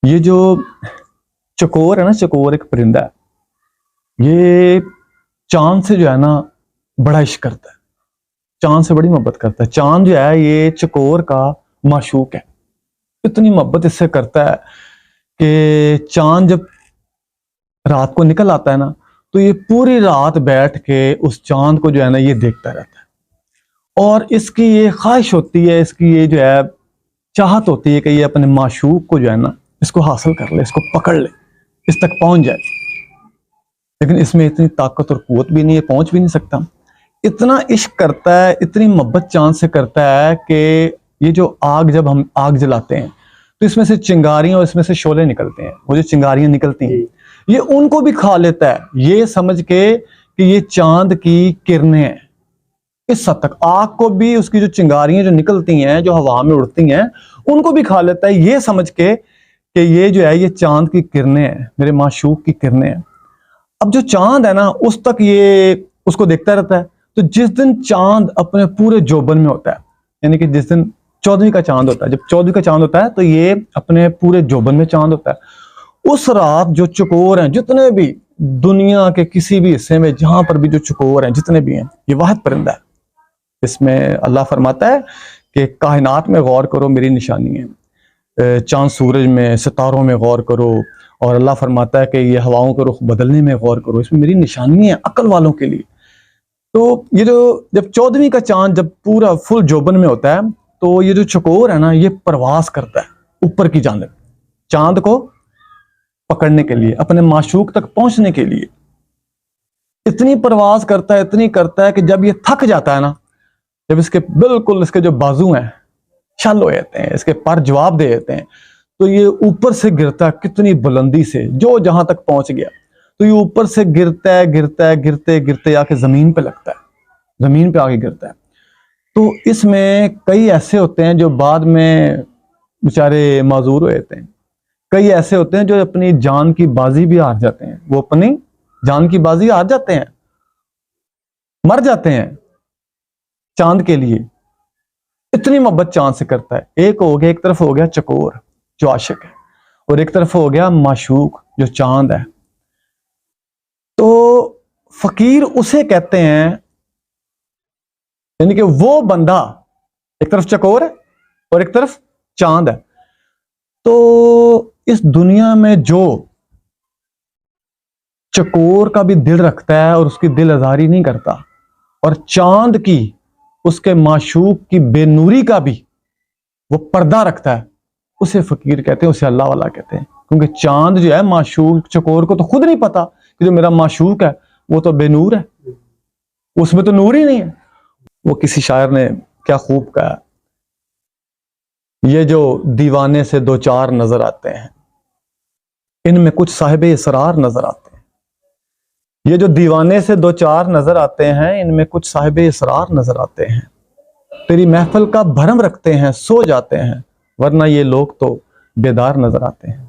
ये जो चकोर है ना, चकोर एक परिंदा है। ये चांद से जो है ना बड़ा इश्क करता है, चांद से बड़ी मोहब्बत करता है। चांद जो है ये चकोर का माशूक है, इतनी मोहब्बत इससे करता है कि चांद जब रात को निकल आता है ना तो ये पूरी रात बैठ के उस चांद को जो है ना ये देखता रहता है। और इसकी ये ख्वाहिश होती है, इसकी ये जो है चाहत होती है कि ये अपने माशूक को जो है ना इसको हासिल कर ले, इसको पकड़ ले, इस तक पहुंच जाए। लेकिन इसमें इतनी ताकत और कुव्वत भी नहीं है, पहुंच भी नहीं सकता। इतना इश्क करता है, इतनी मोहब्बत चांद से करता है कि ये जो आग, जब हम आग जलाते हैं तो इसमें से चिंगारियां और इसमें से शोले निकलते हैं। वो जो चिंगारियां निकलती हैं ये उनको भी खा लेता है, ये समझ के कि ये चांद की किरणें हैं। इस हद तक आग को भी, उसकी जो चिंगारियां जो निकलती हैं, जो हवा में उड़ती हैं, उनको भी खा लेता है, ये समझ के कि ये जो है ये चांद की किरणें हैं, मेरे माशूक की किरणें हैं। अब जो चांद है ना उस तक ये उसको देखता रहता है। तो जिस दिन चांद अपने पूरे जोबन में होता है, यानी कि जिस दिन 14वीं का चांद होता है, जब 14वीं का चांद होता है तो ये अपने पूरे जोबन में चांद होता है। उस रात जो चकोर हैं, जितने भी दुनिया के किसी भी हिस्से में जहां पर भी जो चकोर हैं जितने भी हैं, ये वाहिद परिंदा है। इसमें अल्लाह फरमाता है कि कायनात में गौर करो, मेरी निशानी है, चांद सूरज में, सितारों में गौर करो। और अल्लाह फरमाता है कि ये हवाओं का रुख बदलने में गौर करो, इसमें मेरी निशानी है अक्ल वालों के लिए। तो ये जो जब 14वीं का चांद जब पूरा फुल जोबन में होता है तो ये जो चकोर है ना ये प्रवास करता है ऊपर की जानिब, चांद को पकड़ने के लिए, अपने माशूक तक पहुंचने के लिए। इतनी प्रवास करता है, इतनी करता है कि जब ये थक जाता है ना, जब इसके बिल्कुल इसके जो बाजू हैं छल हो जाते हैं, इसके पर जवाब दे देते हैं, तो ये ऊपर से गिरता है कितनी बुलंदी से, जो जहां तक पहुंच गया। तो ये ऊपर से गिरता है, गिरता है, गिरते गिरते आके जमीन पे लगता है, जमीन पे आके गिरता है। तो इसमें कई ऐसे होते हैं जो बाद में बेचारे माजूर हो जाते हैं, कई ऐसे होते हैं जो अपनी जान की बाजी भी हार जाते हैं, वो अपनी जान की बाजी हार जाते हैं, मर जाते हैं चांद के लिए। इतनी मोहब्बत चांद से करता है। एक हो गया, एक तरफ हो गया चकोर जो आशिक है, और एक तरफ हो गया माशूक जो चांद है। तो फकीर उसे कहते हैं, यानी कि वो बंदा, एक तरफ चकोर है और एक तरफ चांद है। तो इस दुनिया में जो चकोर का भी दिल रखता है और उसकी दिल आजारी नहीं करता, और चांद की, उसके माशूक की बेनूरी का भी वो पर्दा रखता है, उसे फकीर कहते हैं, उसे अल्लाह वाला कहते हैं। क्योंकि चांद जो है माशूक चकोर को तो खुद नहीं पता कि जो मेरा माशूक है वो तो बेनूर है, उसमें तो नूर ही नहीं है। वो किसी शायर ने क्या खूब कहा, ये जो दीवाने से दो चार नजर आते हैं, इनमें कुछ साहिब इसरार नजर आते हैं। ये जो दीवाने से दो चार नजर आते हैं, इनमें कुछ साहिब इसरार नजर आते हैं। तेरी महफिल का भरम रखते हैं, सो जाते हैं, वरना ये लोग तो बेदार नजर आते हैं।